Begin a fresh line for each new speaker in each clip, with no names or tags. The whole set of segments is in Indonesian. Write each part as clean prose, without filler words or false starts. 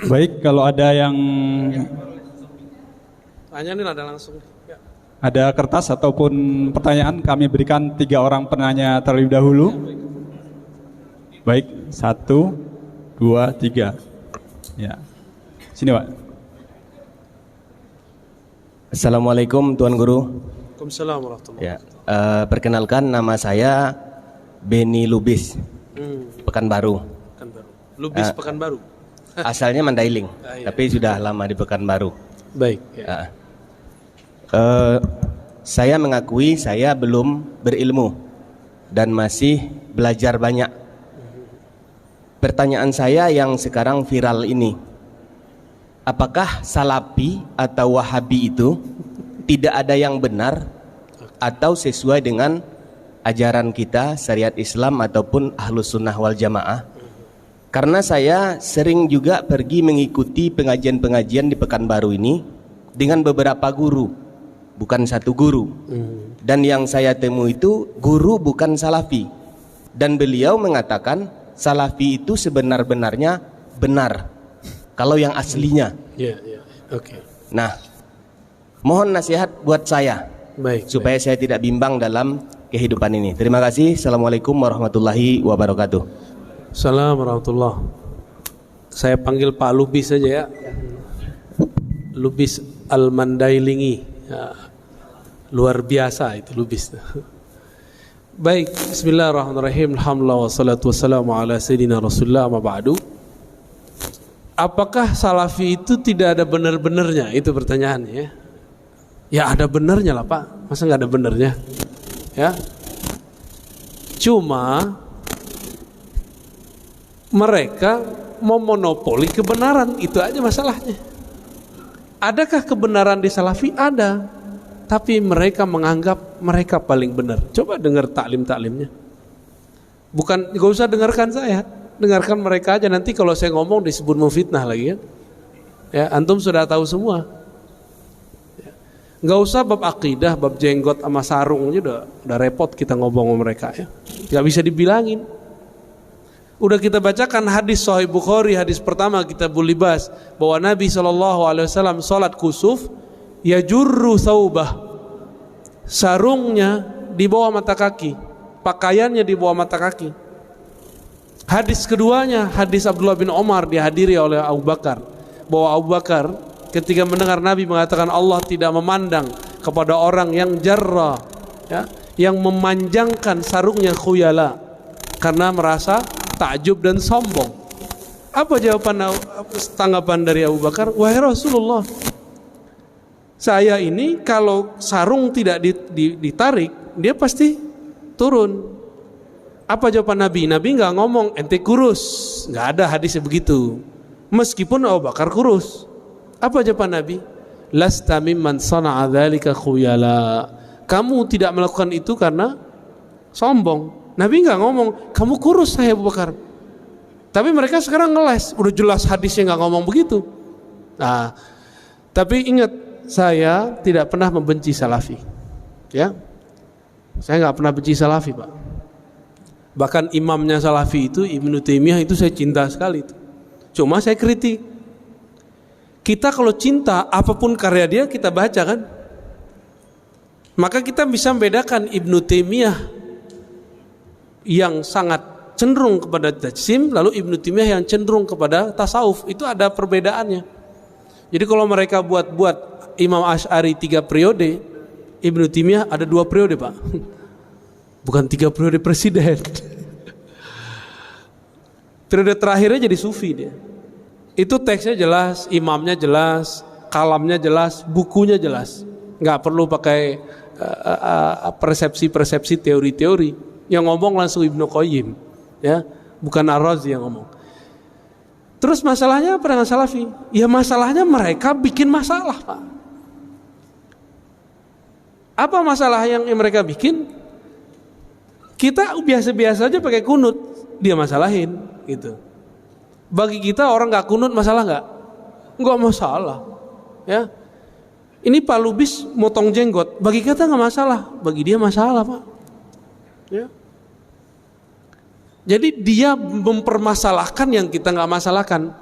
Baik, kalau ada yang
tanya nih ada langsung. Ya.
ada kertas ataupun pertanyaan, kami berikan 3 orang penanya terlebih dahulu. Baik, 1, 2, 3. Ya, sini Pak.
Assalamualaikum Tuan Guru.
Waalaikumsalam warahmatullahi
Ya, perkenalkan nama saya Beni Lubis, Pekanbaru.
Pekanbaru. Lubis Pekanbaru.
Asalnya Mandailing,
Iya.
tapi sudah lama di Pekanbaru.
Baik. Ya.
Saya mengakui saya belum berilmu dan masih belajar banyak. Pertanyaan saya yang sekarang viral ini, apakah Salafi atau Wahabi itu tidak ada yang benar atau sesuai dengan ajaran kita syariat Islam ataupun Ahlus Sunnah wal Jamaah? Karena saya sering juga pergi mengikuti pengajian-pengajian di Pekanbaru ini dengan beberapa guru, bukan satu guru. Dan yang saya temui itu guru bukan Salafi. Dan beliau mengatakan Salafi itu sebenar-benarnya benar kalau yang aslinya.
Ya, ya. Oke.
Nah, mohon nasihat buat saya.
Baik.
Supaya saya tidak bimbang dalam kehidupan ini. Terima kasih. Assalamualaikum warahmatullahi wabarakatuh.
Assalamualaikum warahmatullahi. Saya panggil Pak Lubis saja ya. Lubis Al-Mandailingi. Ya. Luar biasa itu Lubis. Baik, bismillahirrahmanirrahim. Alhamdulillah wassalatu wassalamu ala sayyidina Rasulullah ma ba'du. Apakah Salafi itu tidak ada benar-benarnya? Itu pertanyaannya ya. Ya ada benernya lah Pak, masa nggak ada benernya? Ya, cuma mereka memonopoli kebenaran, itu aja masalahnya. Adakah kebenaran di Salafi? Ada, tapi mereka menganggap mereka paling benar. Coba dengar taklim-taklimnya. Bukan, gak usah dengarkan saya, dengarkan mereka aja. Nanti kalau saya ngomong disebut memfitnah lagi ya. Ya, antum sudah tahu semua. Nggak usah bab akidah, bab jenggot sama sarung aja udah repot kita ngomong sama mereka ya. Nggak bisa dibilangin. Udah kita bacakan hadis Sahih Bukhari, hadis pertama Kitabul Libas, bahwa Nabi SAW sholat kusuf, yajurru thawbah, sarungnya di bawah mata kaki, pakaiannya di bawah mata kaki. Hadis keduanya, hadis Abdullah bin Umar, dihadiri oleh Abu Bakar, bahwa Abu Bakar ketika mendengar Nabi mengatakan Allah tidak memandang kepada orang yang jarra, ya, yang memanjangkan sarungnya khuyala karena merasa takjub dan sombong. Apa jawaban tanggapan dari Abu Bakar? Wahai Rasulullah, saya ini kalau sarung tidak ditarik, dia pasti turun. Apa jawaban Nabi? Nabi nggak ngomong ente kurus, nggak ada hadisnya begitu. Meskipun Abu Bakar kurus. Apa jawaban Nabi? Lasta mimman sana'a dzalika khuyala. Kamu tidak melakukan itu karena sombong. Nabi enggak ngomong kamu kurus saya Abu Bakar. Tapi mereka sekarang ngeles, udah jelas hadisnya enggak ngomong begitu. Nah, tapi ingat, saya tidak pernah membenci Salafi. Ya. Saya enggak pernah benci Salafi, Pak. Bahkan imamnya Salafi itu Ibnu Taimiyah itu saya cinta sekali itu. Cuma saya kritik. Kita kalau cinta apapun karya dia kita baca kan, maka kita bisa membedakan Ibnu Taimiyah yang sangat cenderung kepada tajsim, lalu Ibnu Taimiyah yang cenderung kepada tasawuf. Itu ada perbedaannya. Jadi kalau mereka buat Imam Asy'ari 3 periode, Ibnu Taimiyah ada 2 periode Pak, bukan 3 periode presiden. Periode terakhirnya jadi sufi dia. Itu teksnya jelas, imamnya jelas, kalamnya jelas, bukunya jelas. Nggak perlu pakai persepsi-persepsi, teori-teori. Yang ngomong langsung Ibnu Qayyim, ya, bukan Ar-Razi yang ngomong. Terus masalahnya apa dengan Salafi? Ya masalahnya mereka bikin masalah, Pak. Apa masalah yang mereka bikin? Kita biasa-biasa aja pakai kunut, dia masalahin, gitu. Bagi kita orang nggak kunut masalah nggak? Nggak masalah, ya. Ini Pak Lubis motong jenggot, bagi kita nggak masalah, bagi dia masalah Pak. Ya. Jadi dia mempermasalahkan yang kita nggak masalahkan.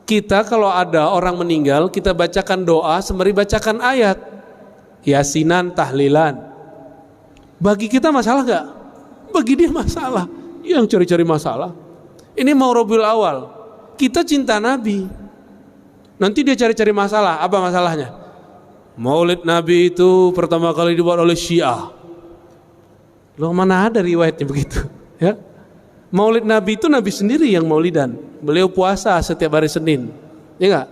Kita kalau ada orang meninggal, kita bacakan doa sembari bacakan ayat, yasinan, tahlilan. Bagi kita masalah nggak? Bagi dia masalah. Yang cari-cari masalah. Ini mau Rabiul Awal, kita cinta Nabi. Nanti dia cari-cari masalah. Apa masalahnya? Maulid Nabi itu pertama kali dibuat oleh Syiah. Loh, mana ada riwayatnya begitu? Ya. Maulid Nabi itu Nabi sendiri yang maulidan. Beliau puasa setiap hari Senin, ya enggak?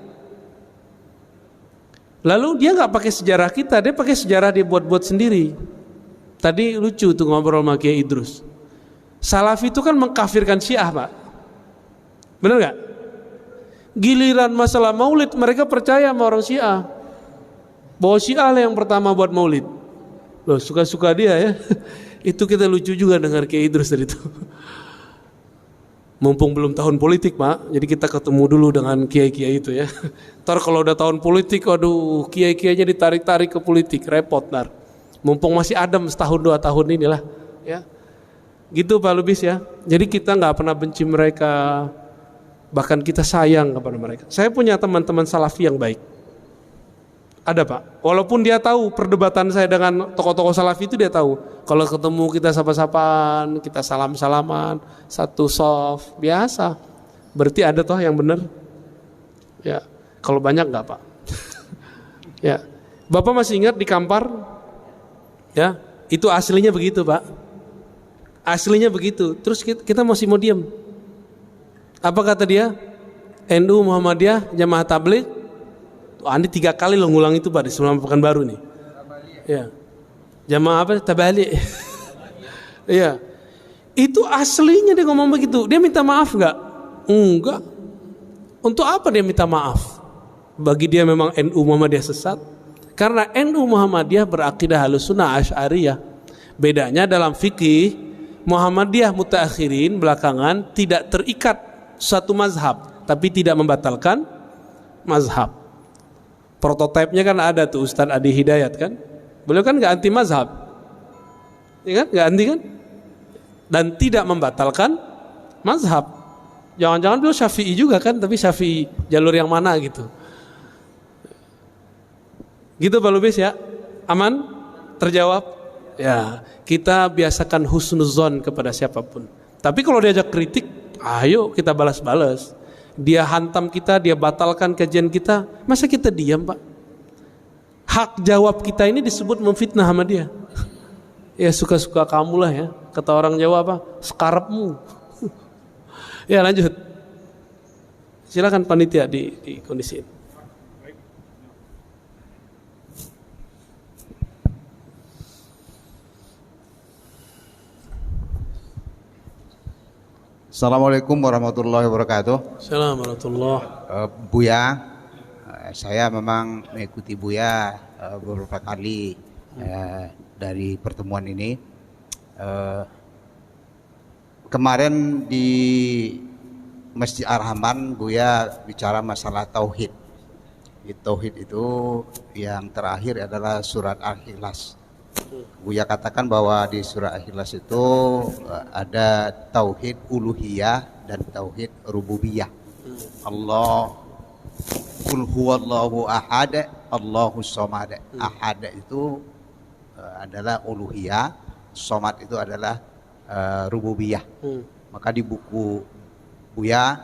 Lalu dia enggak pakai sejarah kita, dia pakai sejarah dia buat-buat sendiri. Tadi lucu tuh ngobrol sama Kiai Idrus. Salafi itu kan mengkafirkan Syiah, Pak. Benar enggak? Giliran masalah maulid mereka percaya sama orang Syiah. Bahwa Syiah lah yang pertama buat maulid. Loh, suka-suka dia ya. Itu kita lucu juga dengar Kiai Idrus tadi itu. Mumpung belum tahun politik, Pak, jadi kita ketemu dulu dengan kiai-kiai itu ya. Ntar kalau udah tahun politik, aduh, kiai-kiainya ditarik-tarik ke politik, repot ntar. Mumpung masih adem setahun 2 tahun inilah, ya. Gitu Pak Lubis ya. Jadi kita nggak pernah benci mereka, bahkan kita sayang kepada mereka. Saya punya teman-teman salafi yang baik. Ada Pak, walaupun dia tahu perdebatan saya dengan tokoh-tokoh salafi itu dia tahu. Kalau ketemu kita sapa-sapaan, kita salam-salaman, satu soft, biasa. Berarti ada toh yang benar? Ya, kalau banyak nggak Pak? Ya, Bapak masih ingat di Kampar? Ya, itu aslinya begitu Pak. Aslinya begitu. Terus kita masih mau diam. Apa kata dia? NU Muhammadiyah Jamaah Tabligh. Andi 3 kali lo ngulang itu Pak di sebelum Pekanbaru nih. Ya. Jamaah apa? Tabalik. Iya. Itu aslinya dia ngomong begitu. Dia minta maaf enggak? Enggak. Untuk apa dia minta maaf? Bagi dia memang NU Muhammadiyah sesat. Karena NU Muhammadiyah berakidah Ahlussunnah Asy'ariyah. Bedanya dalam fikih Muhammadiyah mutaakhirin belakangan tidak terikat satu mazhab, tapi tidak membatalkan mazhab. Prototipenya kan ada tuh Ustadz Adi Hidayat kan. Beliau kan gak anti mazhab, ya kan? Gak anti kan? Dan tidak membatalkan mazhab. Jangan-jangan beliau Syafi'i juga kan, tapi Syafi'i jalur yang mana gitu. Gitu Pak Lubis ya. Aman? Terjawab? Ya, kita biasakan husnuzon kepada siapapun. Tapi kalau diajak kritik, ayo kita balas-balas. Dia hantam kita, dia batalkan kajian kita, masa kita diam Pak? Hak jawab kita ini disebut memfitnah sama dia. Ya suka-suka kamu lah ya. Kata orang Jawa apa? Sekarepmu. Ya lanjut. Silakan panitia di kondisiin.
Assalamualaikum warahmatullahi wabarakatuh.
Assalamualaikum warahmatullahi.
Buya, saya memang mengikuti Buya beberapa kali dari pertemuan ini. Kemarin di Masjid Ar-Rahman Buya bicara masalah tauhid. Tauhid itu yang terakhir adalah surat Al-Ikhlas. Buya katakan bahwa di surah Al-Ikhlas itu ada tauhid uluhiyah dan tauhid rububiyah. Allah qul huwallahu ahad, Allahus samad. Ahad itu adalah uluhiyah, samad itu adalah rububiyah. Maka di buku Buya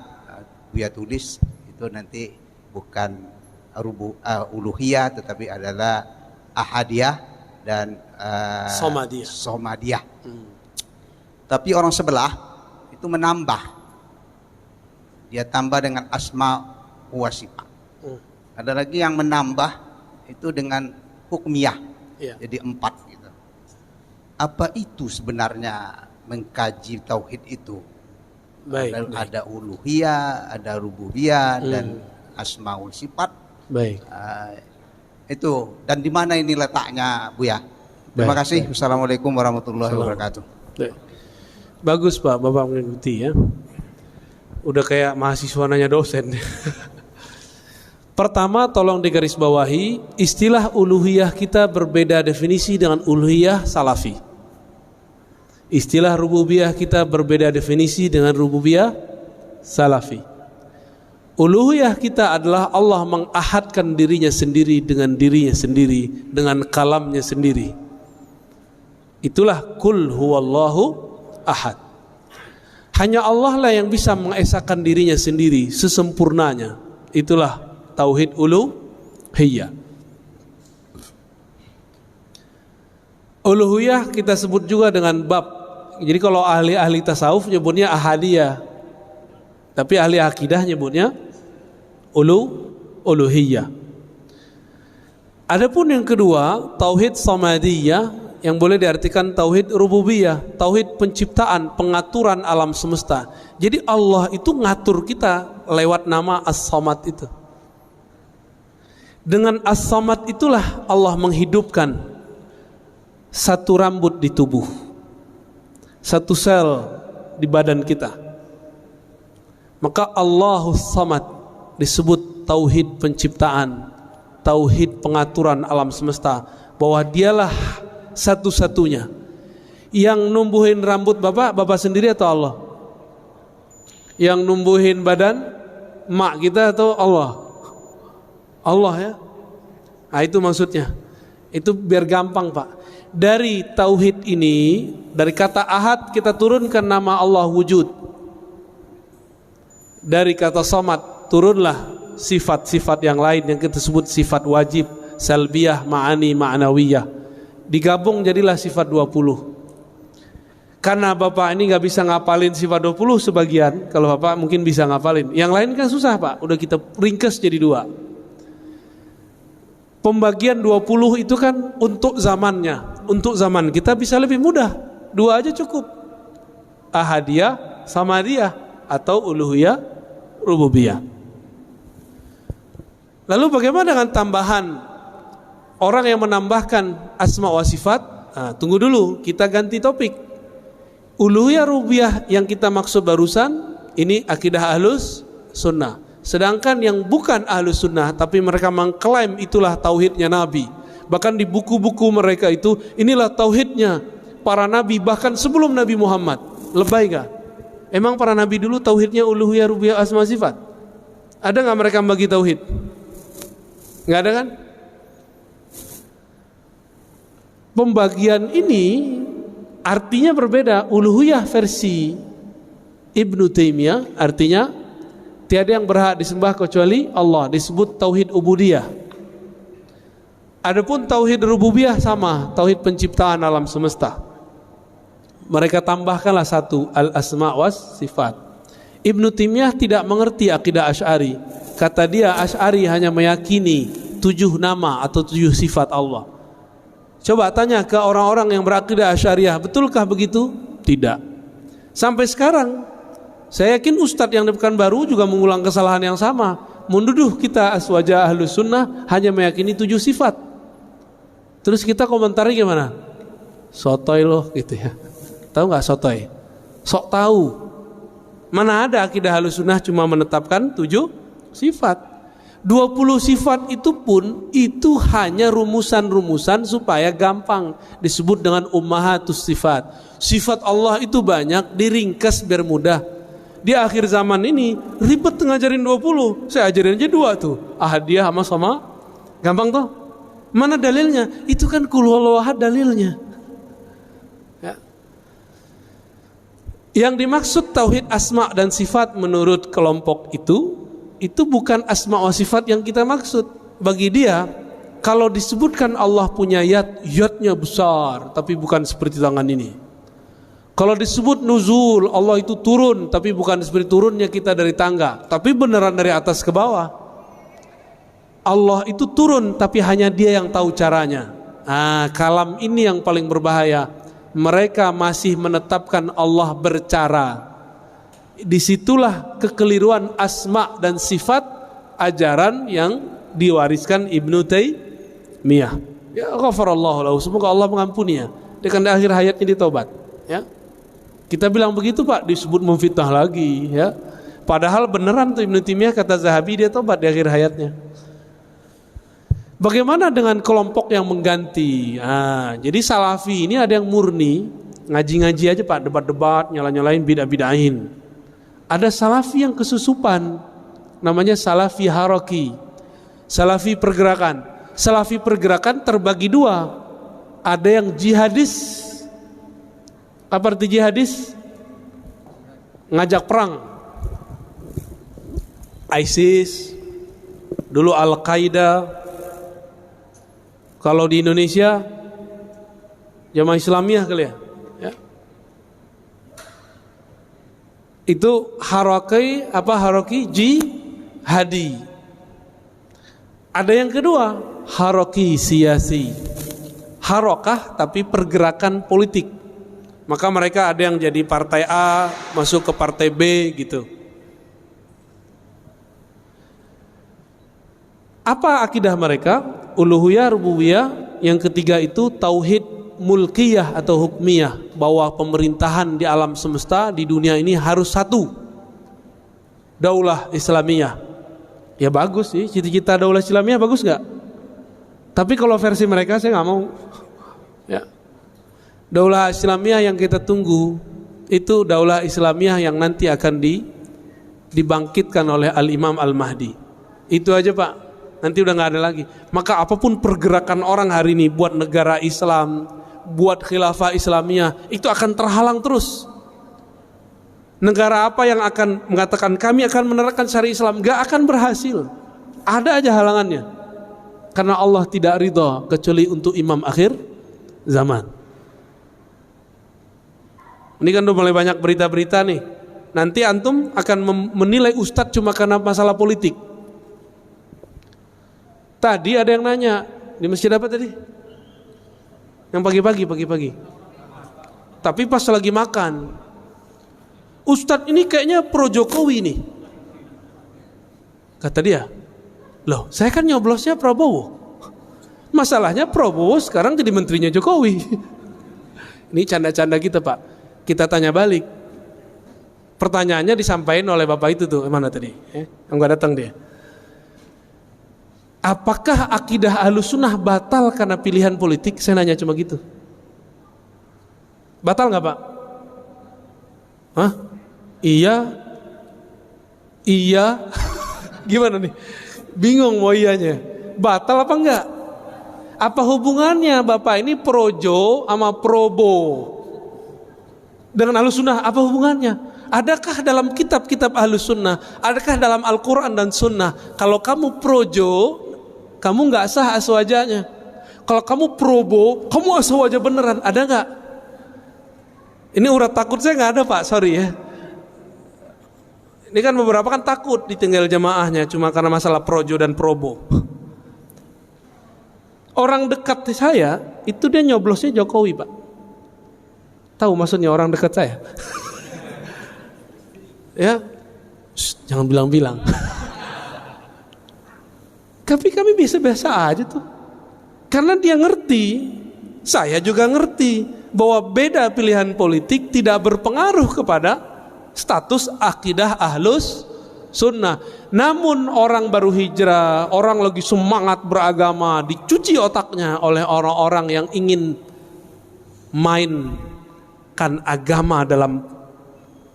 tulis itu nanti bukan uluhiyah tetapi adalah ahadiyah dan somadiyah. Tapi orang sebelah itu menambah, dia tambah dengan asma wa sifat. Ada lagi yang menambah itu dengan hukmiyah, jadi 4 gitu. Apa itu sebenarnya mengkaji tauhid itu? Baik. Ada uluhiyah, ada rububiyah dan asma wa sifat. Baik. Itu dan di mana ini letaknya Buya? Terima kasih. Assalamualaikum warahmatullahi wabarakatuh.
Bagus Pak, Bapak mengikuti ya. Udah kayak mahasiswa nanya dosen. Pertama tolong digarisbawahi, istilah uluhiyah kita berbeda definisi dengan uluhiyah salafi. Istilah rububiyah kita berbeda definisi dengan rububiyah salafi. Uluhiyah kita adalah Allah mengahadkan dirinya sendiri, dengan kalamnya sendiri. Itulah kul huwallahu ahad. Hanya Allah lah yang bisa mengesahkan dirinya sendiri sesempurnanya. Itulah tauhid uluhiyah. Uluhiyah kita sebut juga dengan bab. Jadi kalau ahli-ahli tasawuf nyebutnya ahadiyah, tapi ahli akidah nyebutnya uluhiyah. Adapun yang kedua, tauhid samadiyah, yang boleh diartikan tauhid rububiyah, tauhid penciptaan, pengaturan alam semesta. Jadi Allah itu ngatur kita lewat nama As-Samad itu. Dengan As-Samad itulah Allah menghidupkan satu rambut di tubuh, satu sel di badan kita. Maka Allahus Samad disebut tauhid penciptaan, tauhid pengaturan alam semesta, bahwa dialah satu-satunya yang numbuhin rambut bapak sendiri atau Allah? Yang numbuhin badan mak kita atau Allah? Allah ya. Nah itu maksudnya. Itu biar gampang Pak. Dari tauhid ini, dari kata ahad kita turunkan nama Allah wujud. Dari kata samad turunlah sifat-sifat yang lain yang kita sebut sifat wajib, salbiyah, ma'ani, ma'nawiyah. Digabung jadilah sifat 20. Karena Bapak ini gak bisa ngapalin sifat 20 sebagian, kalau Bapak mungkin bisa ngapalin. Yang lain kan susah Pak, udah kita ringkas jadi 2. Pembagian 20 itu kan untuk zamannya, untuk zaman kita bisa lebih mudah. 2 aja cukup. Ahadiyah, samadiyah, atau uluhiyah, rububiyah. Lalu bagaimana dengan tambahan orang yang menambahkan asma wa sifat? Nah, tunggu dulu, kita ganti topik. Uluhiyah rububiyah yang kita maksud barusan ini akidah ahlus sunnah. Sedangkan yang bukan ahlus sunnah tapi mereka mengklaim itulah tauhidnya Nabi. Bahkan di buku-buku mereka itu inilah tauhidnya para nabi bahkan sebelum Nabi Muhammad. Lebay gak? Emang para nabi dulu tauhidnya uluhiyah rububiyah asma sifat? Ada gak mereka bagi tauhid? Gak ada kan? Pembagian ini artinya berbeda. Uluhiyah versi Ibnu Taimiyah artinya tiada yang berhak disembah kecuali Allah, disebut tauhid ubudiyah. Adapun tauhid rububiyah sama, tauhid penciptaan alam semesta. Mereka tambahkanlah satu, al-asma was sifat. Ibnu Taimiyah tidak mengerti akidah Asy'ari. Kata dia Asy'ari hanya meyakini 7 nama atau 7 sifat Allah. Coba tanya ke orang-orang yang berakidah Asy'ariyah, betulkah begitu? Tidak. Sampai sekarang saya yakin Ustadz yang di Pekanbaru juga mengulang kesalahan yang sama, menduduh kita aswaja ahlus sunnah hanya meyakini 7 sifat. Terus kita komentari gimana? Sotoy loh gitu ya. Tahu nggak sotoy? Sok tahu. Mana ada akidah ahlus sunnah cuma menetapkan 7 sifat. 20 sifat itu pun itu hanya rumusan-rumusan supaya gampang, disebut dengan ummahatus sifat. Sifat Allah itu banyak, diringkas biar mudah. Di akhir zaman ini ribet ngajarin 20, saya ajarin aja 2 tuh, ahadiyah sama gampang tuh. Mana dalilnya? Itu kan qul huwallahu ahad dalilnya ya. Yang dimaksud tauhid asma dan sifat menurut kelompok itu bukan asma wa sifat yang kita maksud. Bagi dia kalau disebutkan Allah punya yadnya besar tapi bukan seperti tangan ini. Kalau disebut nuzul, Allah itu turun, tapi bukan seperti turunnya kita dari tangga, tapi beneran dari atas ke bawah. Allah itu turun, tapi hanya Dia yang tahu caranya. Nah, kalam ini yang paling berbahaya. Mereka masih menetapkan Allah bercara. Disitulah kekeliruan asma dan sifat ajaran yang diwariskan Ibnu Taimiyah. Ya ghafarallahu lahu, semoga Allah mengampuninya. Dengan akhir hayatnya ditaubat. Ya. Kita bilang begitu Pak, disebut memfitnah lagi ya. Padahal beneran tuh Ibnu Taimiyah kata Zahabi dia tobat di akhir hayatnya. Bagaimana dengan kelompok yang mengganti? Nah, jadi Salafi ini ada yang murni, ngaji-ngaji aja Pak, debat-debat, nyala-nyalain, bidah-bidahin. Ada salafi yang kesusupan, namanya salafi haroki, salafi pergerakan. Salafi pergerakan terbagi dua, ada yang jihadis. Apa arti jihadis? Ngajak perang. ISIS, dulu Al-Qaeda. Kalau di Indonesia Jamaah Islamiyah kali ya. Itu haroki jihadi. Ada yang kedua, haroki siyasi. Harokah tapi pergerakan politik. Maka mereka ada yang jadi partai A masuk ke partai B gitu. Apa akidah mereka? Uluhiyah, rububiyah. Yang ketiga itu tauhid mulkiyah atau hukmiyah, bahwa pemerintahan di alam semesta di dunia ini harus satu, daulah Islamiyah. Ya bagus sih, cita-cita daulah Islamiyah bagus nggak? Tapi kalau versi mereka saya nggak mau. Ya, daulah Islamiyah yang kita tunggu itu daulah Islamiyah yang nanti akan dibangkitkan oleh Al-Imam Al-Mahdi. Itu aja Pak, nanti udah nggak ada lagi. Maka apapun pergerakan orang hari ini buat negara Islam, buat khilafah Islamiyah, itu akan terhalang terus. Negara apa yang akan mengatakan kami akan menerapkan syariat Islam, gak akan berhasil. Ada aja halangannya. Karena Allah tidak ridha kecuali untuk imam akhir zaman. Ini kan udah mulai banyak berita-berita nih. Nanti antum akan menilai ustadz cuma karena masalah politik. Tadi ada yang nanya di masjid apa tadi? Yang pagi-pagi. Tapi pas lagi makan, ustadz ini kayaknya pro Jokowi nih. Kata dia, loh saya kan nyoblosnya Prabowo. Masalahnya Prabowo sekarang jadi menterinya Jokowi. Ini canda-canda kita Pak. Kita tanya balik. Pertanyaannya disampaikan oleh bapak itu tuh, mana tadi? Yang gak datang dia. Apakah akidah Ahlussunnah batal karena pilihan politik? Saya nanya cuma gitu. Batal gak Pak? Hah? Iya. Gimana nih? Bingung mau iyanya. Batal apa enggak? Apa hubungannya Bapak ini projo sama probo dengan Ahlussunnah? Apa hubungannya? Adakah dalam kitab-kitab Ahlussunnah, adakah dalam Al-Quran dan Sunnah, kalau kamu projo, kamu enggak sah aswajanya? Kalau kamu probo, kamu aswaja beneran? Ada enggak? Ini urat takut saya enggak ada Pak, sorry ya. Ini kan beberapa kan takut ditinggal jamaahnya cuma karena masalah projo dan probo. Orang dekat saya itu dia nyoblosnya Jokowi Pak. Tahu maksudnya orang dekat saya? Ya, jangan bilang-bilang. Tapi kami biasa-biasa aja tuh. Karena dia ngerti, saya juga ngerti bahwa beda pilihan politik tidak berpengaruh kepada status akidah Ahlus Sunnah. Namun orang baru hijrah, orang lagi semangat beragama, dicuci otaknya oleh orang-orang yang ingin mainkan agama dalam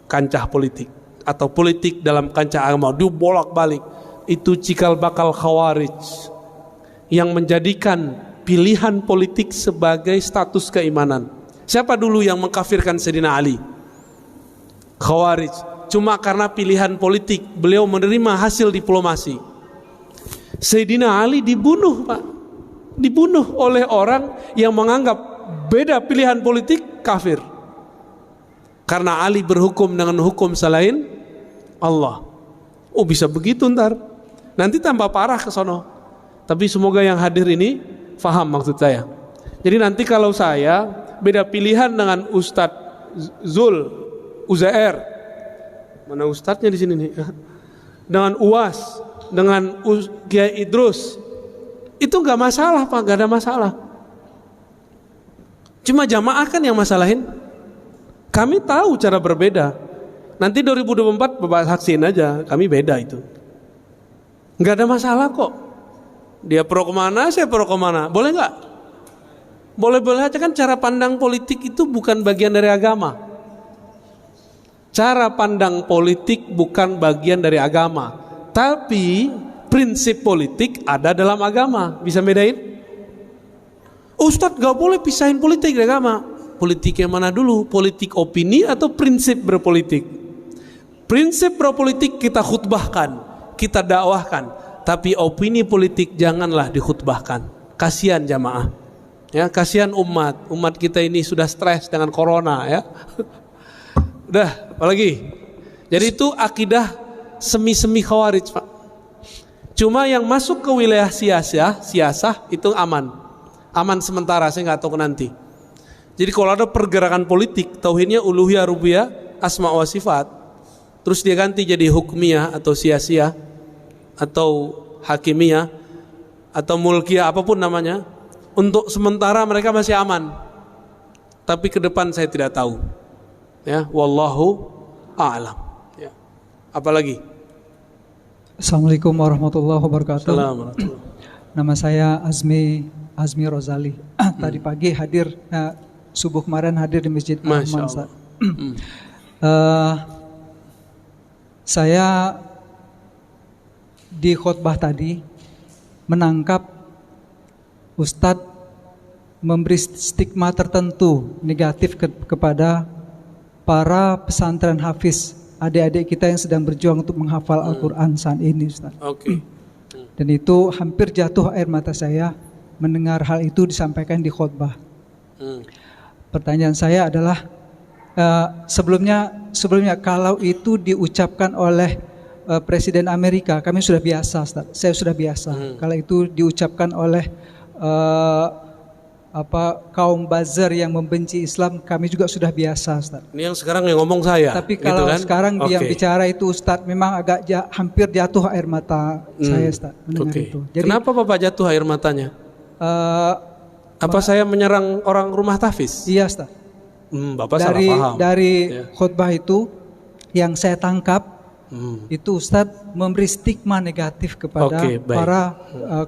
kancah politik atau politik dalam kancah agama, dibolak-balik. Itu cikal bakal khawarij yang menjadikan pilihan politik sebagai status keimanan. Siapa dulu yang mengkafirkan Sayyidina Ali? Khawarij. Cuma karena pilihan politik, beliau menerima hasil diplomasi. Sayyidina Ali dibunuh Pak. Dibunuh oleh orang yang menganggap beda pilihan politik kafir. Karena Ali berhukum dengan hukum selain Allah. Oh bisa begitu ntar. Nanti tambah parah ke sono. Tapi semoga yang hadir ini faham maksud saya. Jadi nanti kalau saya beda pilihan dengan Ustadz Uzair, mana ustadznya di sini nih? Dengan UAS, dengan Kiai Idrus, itu nggak masalah Pak, nggak ada masalah. Cuma jamaah kan yang masalahin. Kami tahu cara berbeda. Nanti 2024 Bapak saksiin aja, kami beda itu. Nggak ada masalah kok. Dia pro kemana, saya pro kemana, boleh nggak? Boleh-boleh aja kan cara pandang politik itu bukan bagian dari agama. Cara pandang politik bukan bagian dari agama. Tapi prinsip politik ada dalam agama. Bisa bedain? Ustadz gak boleh pisahin politik dari agama. Politik yang mana dulu? Politik opini atau prinsip berpolitik? Prinsip berpolitik kita khutbahkan, kita dakwahkan. Tapi opini politik janganlah dikhutbahkan. Kasihan jamaah. Ya, kasihan umat kita ini sudah stres dengan corona ya. Udah, apalagi? Jadi itu akidah semi-semi khawarij, Pak. Cuma yang masuk ke wilayah siasah itu aman. Aman sementara, saya nggak tahu nanti. Jadi kalau ada pergerakan politik, tauhidnya uluhiyah, rububiyah, asma wa sifat, terus dia ganti jadi hukmiyah atau siasiyah atau hakimiyah atau mulkiyah, apapun namanya. Untuk sementara mereka masih aman. Tapi ke depan saya tidak tahu. Ya, wallahu a'lam. Ya. Apalagi?
Assalamualaikum warahmatullahi wabarakatuh.
Assalamualaikum.
Nama saya Azmi Rozali. Tadi pagi hadir, subuh kemarin hadir di Masjid Ar-Rahman. Saya di khutbah tadi menangkap Ustadz memberi stigma tertentu negatif kepada para pesantren hafiz, adik-adik kita yang sedang berjuang untuk menghafal Al-Quran saat ini, Ustadz.
Oke.
Dan itu hampir jatuh air mata saya mendengar hal itu disampaikan di khutbah. Pertanyaan saya adalah sebelumnya kalau itu diucapkan oleh Presiden Amerika, kami sudah biasa, Ustaz. Saya sudah biasa. Kalau itu diucapkan oleh kaum buzzer yang membenci Islam, kami juga sudah biasa, Ustaz.
Ini yang sekarang yang ngomong saya.
Tapi kalau
gitu kan?
sekarang yang bicara itu, Ustaz, memang agak hampir jatuh air mata saya, Ustaz, mendengar itu. Jadi,
kenapa Bapak jatuh air matanya? Apa saya menyerang orang rumah tahfiz?
Iya, Ustaz.
Bapak salah paham.
Dari khutbah itu yang saya tangkap, itu Ustadz memberi stigma negatif kepada para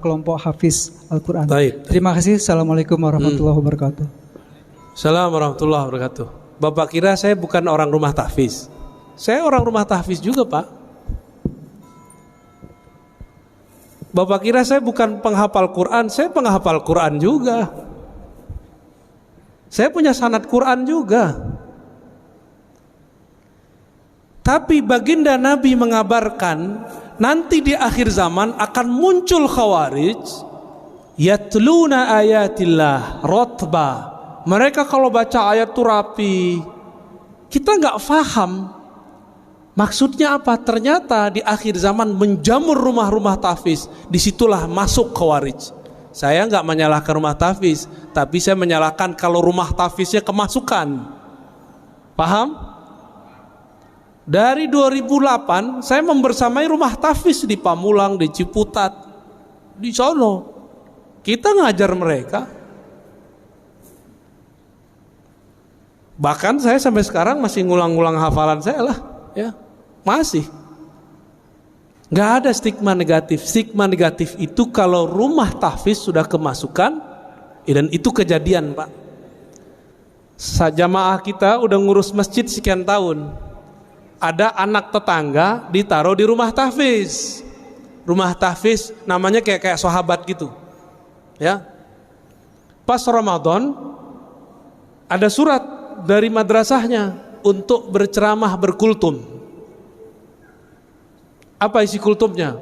kelompok hafiz Al-Quran. Terima kasih. Assalamualaikum warahmatullahi wabarakatuh.
Assalamualaikum warahmatullahi wabarakatuh. Bapak kira saya bukan orang rumah tahfiz? Saya orang rumah tahfiz juga, Pak. Bapak kira saya bukan penghafal Quran? Saya penghafal Quran juga. Saya punya sanad Quran juga. Tapi baginda Nabi mengabarkan nanti di akhir zaman akan muncul khawarij yatluna ayatillah rotba. Mereka kalau baca ayat itu rapi. Kita nggak paham maksudnya apa. Ternyata di akhir zaman menjamur rumah-rumah tahfiz. Disitulah masuk khawarij. Saya nggak menyalahkan rumah tahfiz, tapi saya menyalahkan kalau rumah tahfiznya kemasukan. Paham? Dari 2008 saya membersamai rumah tahfiz di Pamulang, di Ciputat, di sono. Kita ngajar mereka. Bahkan saya sampai sekarang masih ngulang-ngulang hafalan saya lah, ya. Masih. Nggak ada stigma negatif. Stigma negatif itu kalau rumah tahfiz sudah kemasukan, dan itu kejadian, Pak. Jamaah kita udah ngurus masjid sekian tahun. Ada anak tetangga ditaruh di rumah tahfiz. Rumah tahfiz namanya kayak sahabat gitu. Ya. Pas Ramadan ada surat dari madrasahnya untuk berceramah berkultum. Apa isi kultumnya?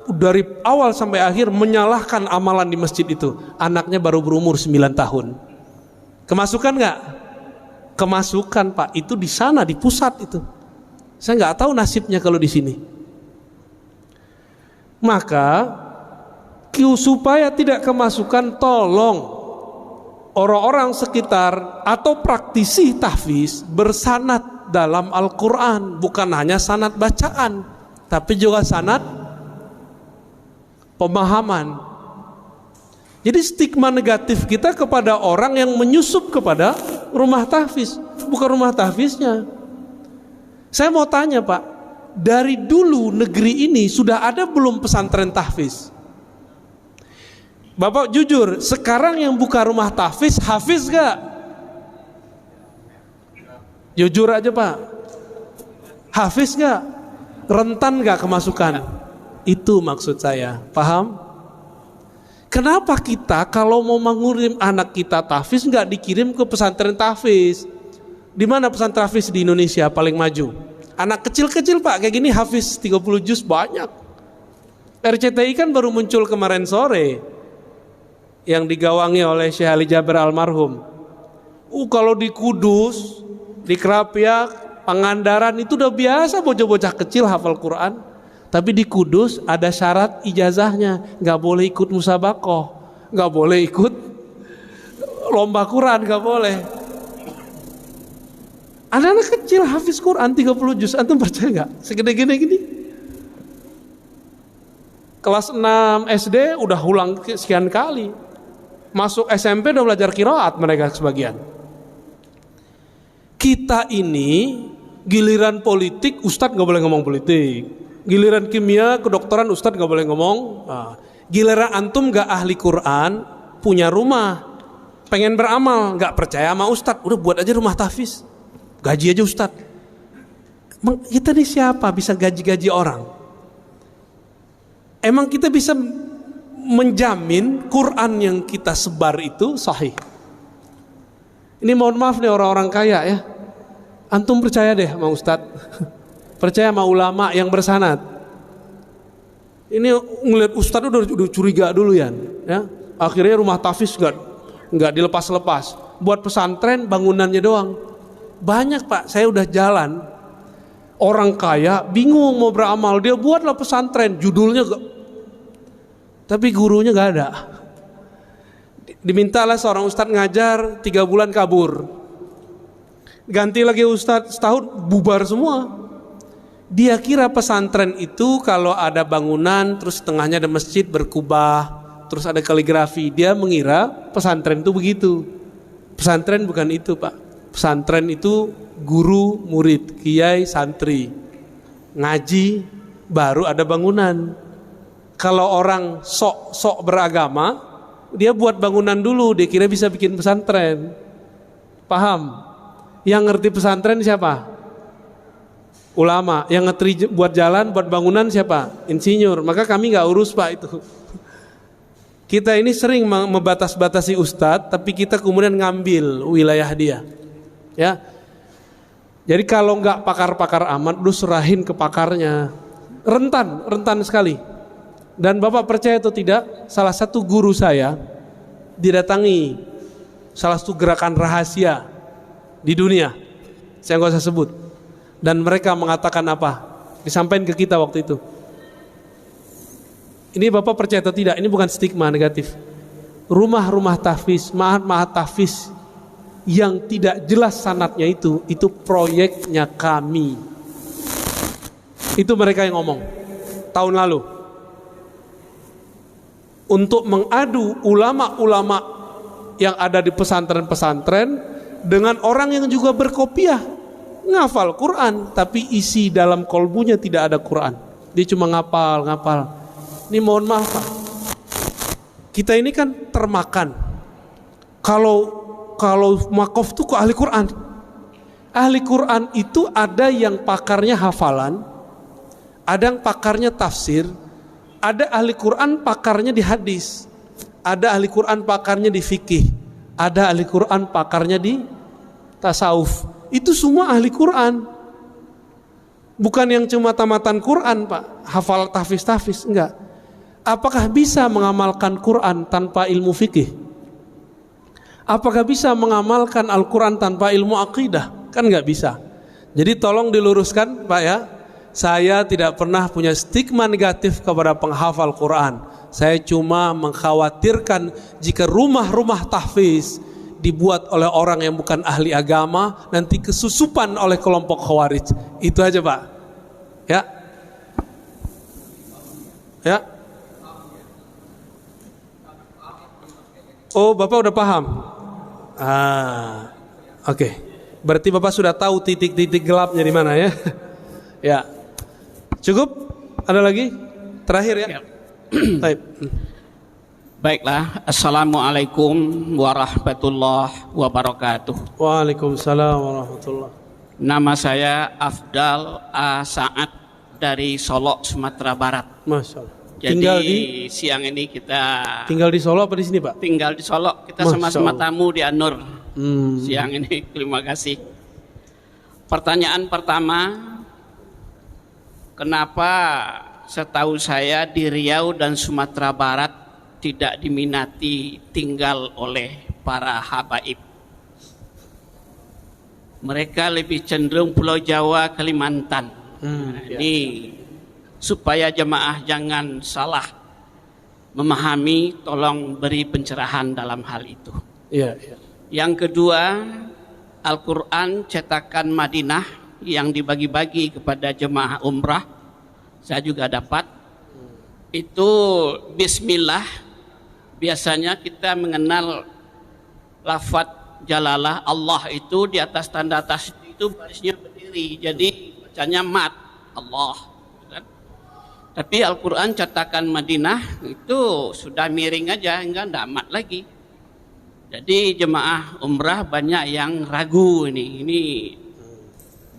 Dari awal sampai akhir menyalahkan amalan di masjid itu. Anaknya baru berumur 9 tahun. Kemasukan nggak? Kemasukan, Pak. Itu di sana, di pusat itu. Saya nggak tahu nasibnya kalau di sini. Maka supaya tidak kemasukan, tolong orang-orang sekitar atau praktisi tahfiz bersanad dalam Al-Quran. Bukan hanya sanad bacaan, tapi juga sanad pemahaman. Jadi stigma negatif kita kepada orang yang menyusup kepada rumah tahfiz, bukan rumah tahfiznya. Saya mau tanya, Pak, dari dulu negeri ini sudah ada belum pesantren tahfiz? Bapak jujur, sekarang yang buka rumah tahfiz, hafiz gak? Jujur aja Pak. Hafiz gak? Rentan gak kemasukan? Itu maksud saya, paham? Kenapa kita kalau mau mengirim anak kita tahfiz gak dikirim ke pesantren tahfiz? Di mana pesantren tahfiz di Indonesia paling maju? Anak kecil-kecil Pak, kayak gini hafiz 30 juz banyak. RCTI kan baru muncul kemarin sore, yang digawangi oleh Syekh Ali Jaber almarhum. Kalau di Kudus, di Kerapiak, Pangandaran itu udah biasa bocah-bocah kecil hafal Quran. Tapi di Kudus ada syarat ijazahnya, nggak boleh ikut musabaqah, nggak boleh ikut lomba Quran, nggak boleh. Anak-anak kecil hafiz Quran 30 juz, antum percaya nggak? Segede-gede gini. Kelas 6 SD udah ulang sekian kali. Masuk SMP udah belajar qiraat mereka sebagian. Kita ini giliran politik ustadz nggak boleh ngomong politik, giliran kimia kedokteran ustadz nggak boleh ngomong. Giliran antum nggak ahli Quran, punya rumah, pengen beramal, nggak percaya sama ustadz, udah buat aja rumah tahfiz, gaji aja ustadz. Kita nih siapa bisa gaji-gaji orang? Emang kita bisa menjamin Quran yang kita sebar itu sahih? Ini mohon maaf nih orang-orang kaya ya. Antum percaya deh sama ustadz, percaya sama ulama yang bersanad. Ini ngeliat ustadz udah curiga dulu ya. Akhirnya rumah tahfiz nggak dilepas-lepas, buat pesantren bangunannya doang. Banyak Pak, saya udah jalan, orang kaya bingung mau beramal, dia buatlah pesantren, judulnya tapi gurunya nggak ada. Dimintalah seorang ustadz ngajar 3 bulan kabur, ganti lagi ustadz setahun bubar semua. Dia kira pesantren itu kalau ada bangunan terus tengahnya ada masjid berkubah, terus ada kaligrafi, dia mengira pesantren itu begitu. Pesantren bukan itu Pak. Pesantren itu guru murid, kiai santri, ngaji baru ada bangunan. Kalau orang sok beragama, dia buat bangunan dulu, dia kira bisa bikin pesantren. Paham? Yang ngerti pesantren siapa? Ulama. Yang ngerti buat jalan, buat bangunan siapa? Insinyur. Maka kami nggak urus Pak itu. Kita ini sering membatas-batasi ustadz, tapi kita kemudian ngambil wilayah dia. Ya. Jadi kalau nggak pakar-pakar amat, lu serahin ke pakarnya. Rentan sekali. Dan Bapak percaya atau tidak, salah satu guru saya didatangi salah satu gerakan rahasia di dunia, saya nggak usah sebut, dan mereka mengatakan apa, disampaikan ke kita waktu itu. Ini Bapak percaya atau tidak, ini bukan stigma negatif. Rumah-rumah tahfiz, ma'had tahfiz yang tidak jelas sanadnya itu proyeknya kami. Itu mereka yang ngomong tahun lalu. Untuk mengadu ulama-ulama yang ada di pesantren-pesantren dengan orang yang juga berkopiah, ngafal Quran, tapi isi dalam kolbunya tidak ada Quran. Dia cuma ngapal. Ini mohon maaf Pak, kita ini kan termakan. Kalau makof itu kok ahli Quran. Ahli Quran itu ada yang pakarnya hafalan, ada yang pakarnya tafsir, ada ahli Quran pakarnya di hadis, ada ahli Quran pakarnya di fikih, ada ahli Quran pakarnya di tasawuf. Itu semua ahli Quran. Bukan yang cuma tamatan Quran Pak, hafal tahfiz, enggak. Apakah bisa mengamalkan Quran tanpa ilmu fikih? Apakah bisa mengamalkan Al-Quran tanpa ilmu akidah? Kan enggak bisa. Jadi tolong diluruskan Pak ya. Saya tidak pernah punya stigma negatif kepada penghafal Quran. Saya cuma mengkhawatirkan jika rumah-rumah tahfiz dibuat oleh orang yang bukan ahli agama, nanti kesusupan oleh kelompok khawarij. Itu aja Pak. Ya. Oh, Bapak udah paham? Oke. Berarti Bapak sudah tahu titik-titik gelapnya di mana ya? Ya. Cukup? Ada lagi? Terakhir ya? Baik.
Baiklah, Assalamualaikum warahmatullahi wabarakatuh.
Waalaikumsalam warahmatullahi.
Nama saya Afdal A. Saad dari Solok, Sumatera Barat.
Masya Allah.
Jadi
tinggal
siang ini kita
tinggal di Solo apa di sini, Pak?
Tinggal di Solok. Kita sama-sama tamu di An-Nur siang ini. Terima kasih. Pertanyaan pertama, kenapa setahu saya di Riau dan Sumatera Barat tidak diminati tinggal oleh para habaib? Mereka lebih cenderung Pulau Jawa, Kalimantan. Ini supaya jemaah jangan salah memahami, tolong beri pencerahan dalam hal itu. Yang kedua, Al-Quran cetakan Madinah yang dibagi-bagi kepada jemaah umrah, saya juga dapat. Itu Bismillah, biasanya kita mengenal lafaz Jalalah Allah itu di atas tanda tasydid itu barisnya berdiri, jadi bacanya mat Allah. Tapi Al-Quran cetakan Madinah itu sudah miring aja, enggak amat lagi. Jadi jemaah umrah banyak yang ragu ini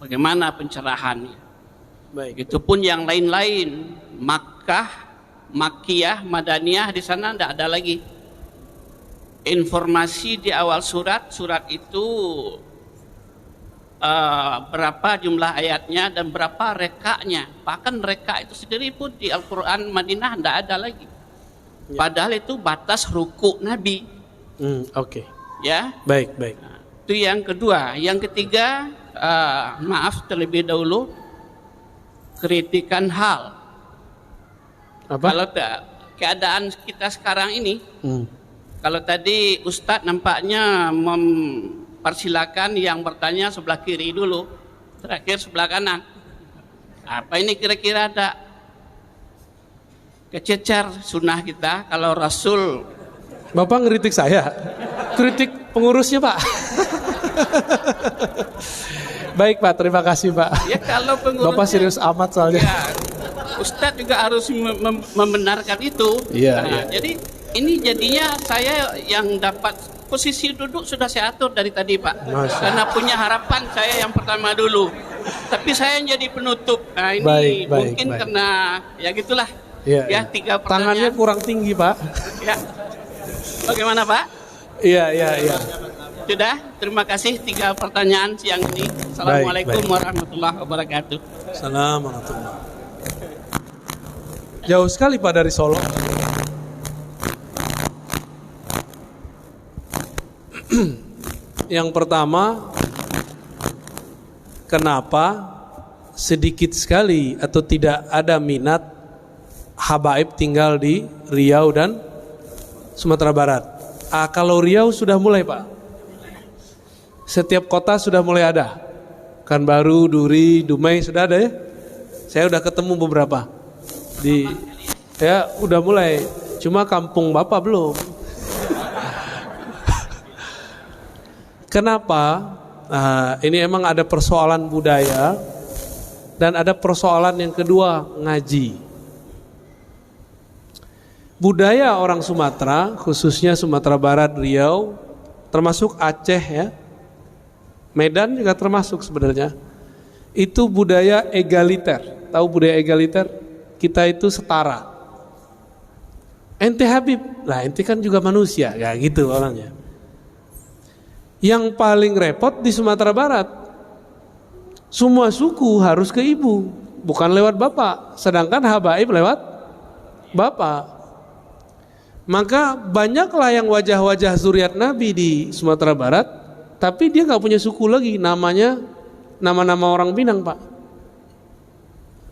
bagaimana pencerahannya.
Baik.
Itu pun yang lain-lain, Makkah, Makkiyah, Madaniyah, di sana tidak ada lagi. Informasi di awal surat itu berapa jumlah ayatnya dan berapa rekaknya. Bahkan reka itu sendiri pun di Al-Quran Madinah tidak ada lagi. Padahal itu batas rukuk Nabi. Ya.
Baik.
Nah, itu yang kedua. Yang ketiga, maaf terlebih dahulu, kritikan hal. Kalau keadaan kita sekarang ini, kalau tadi Ustadz nampaknya persilakan yang bertanya sebelah kiri dulu, terakhir sebelah kanan. Apa ini kira-kira ada kececer sunnah kita kalau Rasul.
Bapak ngeritik saya, kritik pengurusnya, Pak. Baik, Pak, terima kasih, Pak.
Ya kalau pengurusnya,
Bapak serius amat soalnya.
Ya, Ustadz juga harus membenarkan itu. Jadi ini jadinya saya yang dapat posisi duduk sudah saya atur dari tadi, Pak. Karena punya harapan saya yang pertama dulu. Tapi saya yang jadi penutup. Nah ini mungkin karena ya gitulah. Ya 3 pertanyaan.
Tangannya kurang tinggi, Pak.
Ya. Bagaimana, Pak?
Iya.
Sudah, terima kasih 3 pertanyaan siang ini. Assalamualaikum warahmatullahi wabarakatuh.
Assalamualaikum warahmatullahi wabarakatuh. Jauh sekali, Pak, dari Solo. Yang pertama, kenapa sedikit sekali atau tidak ada minat habaib tinggal di Riau dan Sumatera Barat? Kalau Riau sudah mulai, Pak. Setiap kota sudah mulai ada. Kanbaru, Duri, Dumai sudah ada ya. Saya udah ketemu beberapa udah mulai. Cuma kampung Bapak belum. Kenapa? Ini emang ada persoalan budaya dan ada persoalan yang kedua, ngaji. Budaya orang Sumatera, khususnya Sumatera Barat, Riau, termasuk Aceh ya, Medan juga termasuk sebenarnya. Itu budaya egaliter. Tahu budaya egaliter? Kita itu setara. Ente Habib, lah ente kan juga manusia, ya gitu orangnya. Yang paling repot di Sumatera Barat, semua suku harus ke ibu, bukan lewat bapak. Sedangkan habaib lewat bapak. Maka banyaklah yang wajah-wajah zuriat Nabi di Sumatera Barat, tapi dia nggak punya suku lagi, namanya nama-nama orang Minang, Pak.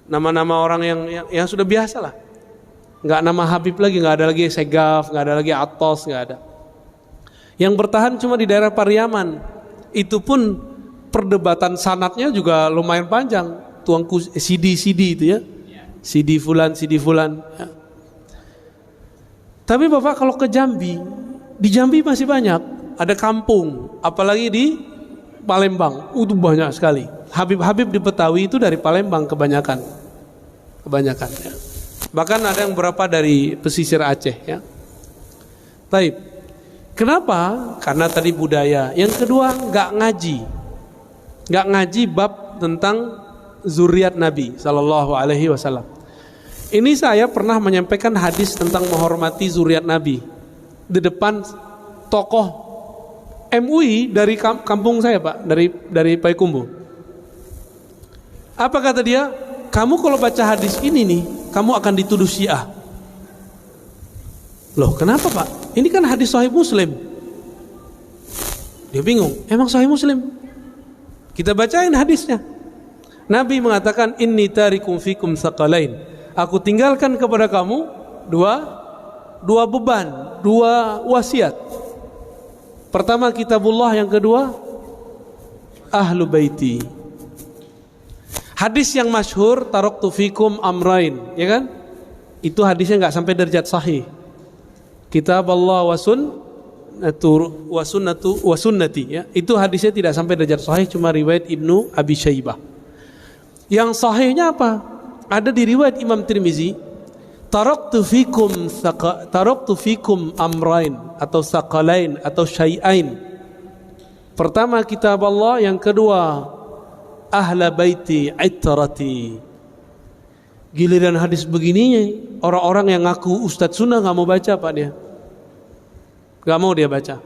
Nama-nama orang yang sudah biasa lah. Nggak nama Habib lagi, nggak ada lagi Segaf, nggak ada lagi Atos, nggak ada. Yang bertahan cuma di daerah Pariaman. Itu pun perdebatan sanatnya juga lumayan panjang. Tuangku Sidi itu ya. Sidi Fulan ya. Tapi Bapak kalau ke Jambi, di Jambi masih banyak. Ada kampung, apalagi di Palembang. Itu banyak sekali. Habib-habib di Betawi itu dari Palembang kebanyakan ya. Bahkan ada yang berapa dari pesisir Aceh ya. Taib. Kenapa? Karena tadi budaya. Yang kedua, nggak ngaji bab tentang zuriat Nabi Sallallahu Alaihi Wasallam. Ini saya pernah menyampaikan hadis tentang menghormati zuriat Nabi di depan tokoh MUI dari kampung saya, Pak, dari Payakumbuh. Apa kata dia? Kamu kalau baca hadis ini nih, kamu akan dituduh Syiah. Loh, kenapa, Pak? Ini kan hadis Sahih Muslim. Dia bingung, emang Sahih Muslim? Kita bacain hadisnya. Nabi mengatakan, inni tarikum fikum tsaqalain. Aku tinggalkan kepada kamu dua beban, dua wasiat. Pertama kitabullah, yang kedua ahlu baiti. Hadis yang masyhur, taraktu fikum amrain, ya kan? Itu hadisnya nggak sampai derajat sahih. Kitab Allah wa sunnati, ya. Itu hadisnya tidak sampai derajat sahih, cuma riwayat Ibnu Abi Syaibah. Yang sahihnya apa? Ada di riwayat Imam Tirmizi, taraktu fikum amrain atau saqalain atau syai'ain. Pertama kitab Allah, yang kedua ahla baiti itrati. Giliran hadis begininya, orang-orang yang ngaku Ustadz Sunnah nggak mau baca, Pak, dia nggak mau dia baca.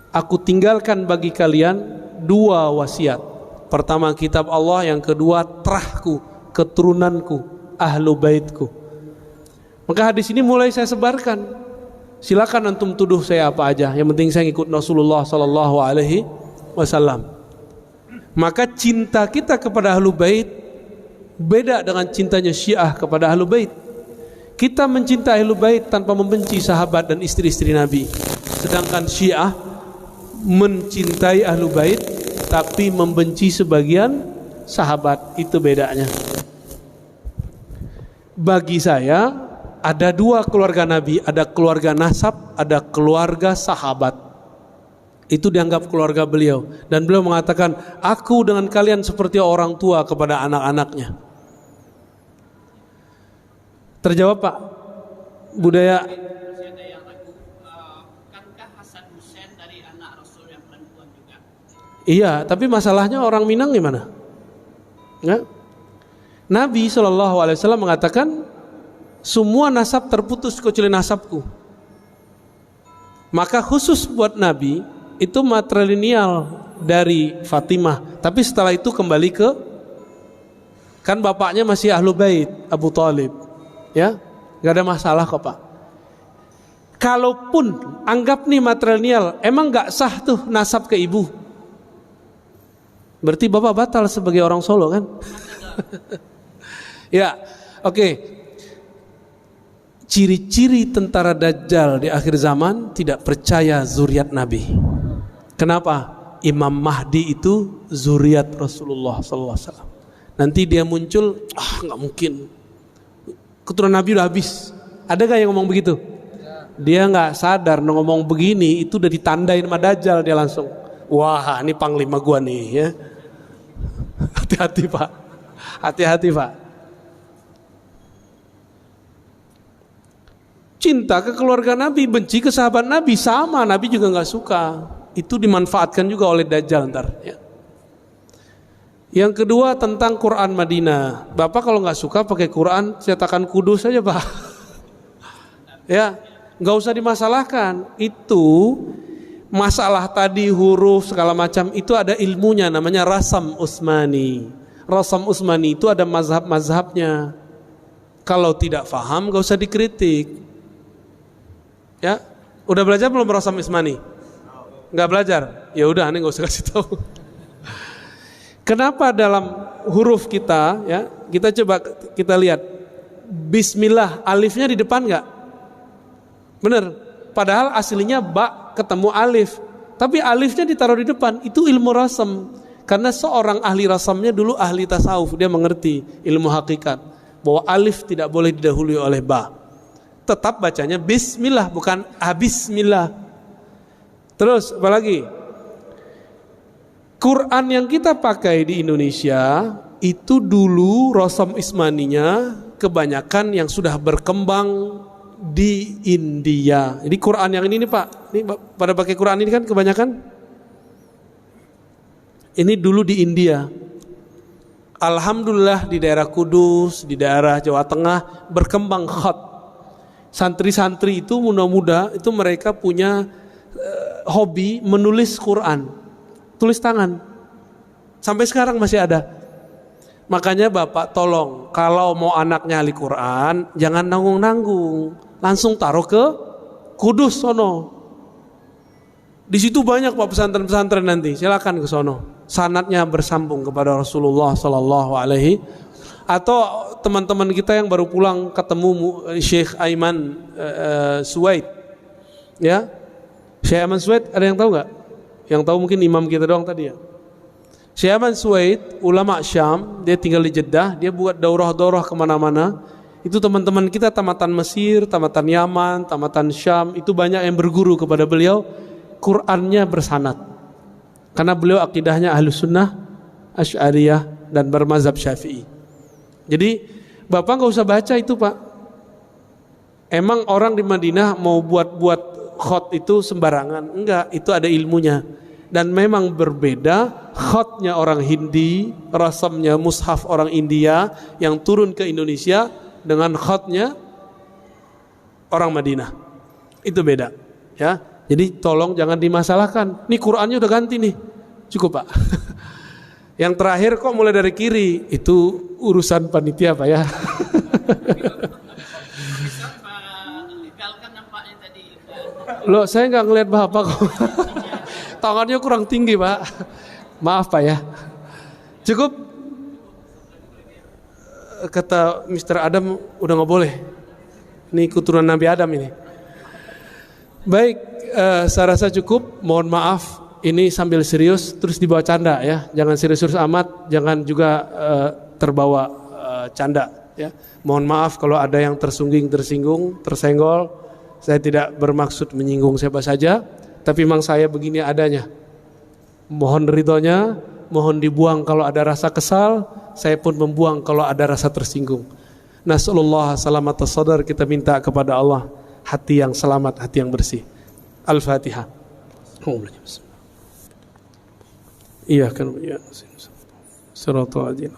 Aku tinggalkan bagi kalian dua wasiat. Pertama kitab Allah, yang kedua terahku, keturunanku, ahlu baitku. Maka hadis ini mulai saya sebarkan. Silakan antum tuduh saya apa aja, yang penting saya ikut Rasulullah Sallallahu Alaihi Wasallam. Maka cinta kita kepada ahlu bait beda dengan cintanya Syiah kepada ahlu bait. Kita mencintai ahlu bait tanpa membenci sahabat dan istri-istri Nabi. Sedangkan Syiah mencintai ahlu bait tapi membenci sebagian sahabat. Itu bedanya. Bagi saya ada dua keluarga Nabi, ada keluarga nasab, ada keluarga sahabat. Itu dianggap keluarga beliau. Dan beliau mengatakan, aku dengan kalian seperti orang tua kepada anak-anaknya. Terjawab, Pak? Budaya.
Kankah Hasan Hussein dari anak Rasul yang perempuan juga?
Iya, tapi masalahnya orang Minang gimana? Nggak? Nabi SAW mengatakan, semua nasab terputus kecuali nasabku. Maka khusus buat Nabi itu matrilineal dari Fatimah. Tapi setelah itu kembali ke, kan bapaknya masih ahlu bait, Abu Thalib, ya, nggak ada masalah kok, Pak. Kalaupun anggap nih matrilineal, emang nggak sah tuh nasab ke ibu. Berarti bapak batal sebagai orang Solo kan? Ya, oke. Ciri-ciri tentara Dajjal di akhir zaman tidak percaya zuriat Nabi. Kenapa? Imam Mahdi itu zuriat Rasulullah SAW. Nanti dia muncul, nggak mungkin. Keturunan Nabi udah habis. Ada gak yang ngomong begitu? Dia nggak sadar ngomong begini itu udah ditandain sama Dajjal, dia langsung, wah ini panglima gua nih, ya. Hati-hati, Pak. Hati-hati, Pak. Cinta ke keluarga Nabi, benci ke sahabat Nabi, sama, Nabi juga nggak suka. Itu dimanfaatkan juga oleh Dajjal ntar, ya. Yang kedua tentang Quran Madinah. Bapak kalau nggak suka pakai Quran cetakan Kudus saja, Pak. Ya, nggak usah dimasalahkan. Itu masalah tadi huruf segala macam itu ada ilmunya, namanya Rasam Utsmani. Rasam Utsmani itu ada mazhab-mazhabnya. Kalau tidak paham nggak usah dikritik. Ya, udah belajar belum Rasam Utsmani? Nggak belajar? Ya udah, ini nggak usah kasih tahu. Kenapa dalam huruf kita, ya, kita coba kita lihat Bismillah, alifnya di depan nggak? Bener. Padahal aslinya ba ketemu alif, tapi alifnya ditaruh di depan. Itu ilmu rasam. Karena seorang ahli rasamnya dulu ahli tasawuf, dia mengerti ilmu hakikat bahwa alif tidak boleh didahului oleh ba. Tetap bacanya Bismillah, bukan Bismillah. Terus apalagi? Quran yang kita pakai di Indonesia itu dulu Rasam Utsmaninya kebanyakan yang sudah berkembang di India. Jadi Quran yang ini nih Pak, ini pada pakai Quran ini kan kebanyakan. Ini dulu di India. Alhamdulillah di daerah Kudus, di daerah Jawa Tengah berkembang khat. Santri-santri itu muda-muda itu mereka punya hobi menulis Quran, tulis tangan. Sampai sekarang masih ada. Makanya Bapak tolong kalau mau anaknya ahli Quran jangan nanggung-nanggung, langsung taruh ke Kudus sono. Di situ banyak Pak pesantren-pesantren nanti, silakan ke sono. Sanadnya bersambung kepada Rasulullah sallallahu alaihi. Atau teman-teman kita yang baru pulang ketemu Syekh Aiman Suwaid, ya, Syekh Aiman Suwaid ada yang tahu nggak? Yang tahu mungkin imam kita doang tadi ya. Syekh Aiman Suwaid, ulama Syam, dia tinggal di Jeddah, dia buat daurah-daurah kemana-mana. Itu teman-teman kita tamatan Mesir, tamatan Yaman, tamatan Syam, itu banyak yang berguru kepada beliau. Qurannya bersanad. Karena beliau akidahnya Ahlus Sunnah, Asy'ariyah dan bermazhab Syafi'i. Jadi Bapak nggak usah baca itu Pak. Emang orang di Madinah mau buat khat itu sembarangan? Enggak, itu ada ilmunya. Dan memang berbeda khatnya orang Hindi, rasamnya mushaf orang India yang turun ke Indonesia dengan khatnya orang Madinah. Itu beda, ya. Jadi tolong jangan dimasalahkan. Nih Qurannya udah ganti nih. Cukup Pak. Yang terakhir kok mulai dari kiri, itu urusan panitia Pak ya. Loh saya nggak ngeliat Bapak kok. Tangannya kurang tinggi Pak. Maaf Pak ya. Cukup. Kata Mr. Adam udah nggak boleh. Ini keturunan Nabi Adam ini. Baik, saya rasa cukup. Mohon maaf. Ini sambil serius terus dibawa canda ya. Jangan serius-serius amat, jangan juga terbawa canda ya. Mohon maaf kalau ada yang tersinggung, tersenggol. Saya tidak bermaksud menyinggung siapa saja, tapi memang saya begini adanya. Mohon ridhonya, mohon dibuang kalau ada rasa kesal, saya pun membuang kalau ada rasa tersinggung. Nasallallahu salamata sadar, kita minta kepada Allah hati yang selamat, hati yang bersih. Al-Fatihah. Iya kan ya. Siratal ladzina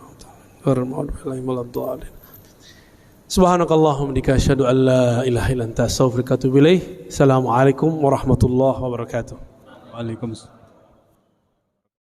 Subhanakallahumma bika asyhadu an la ilaha illa anta astaghfiruka wa atubu ilaik. Assalamualaikum warahmatullahi wabarakatuh.
Waalaikumsalam.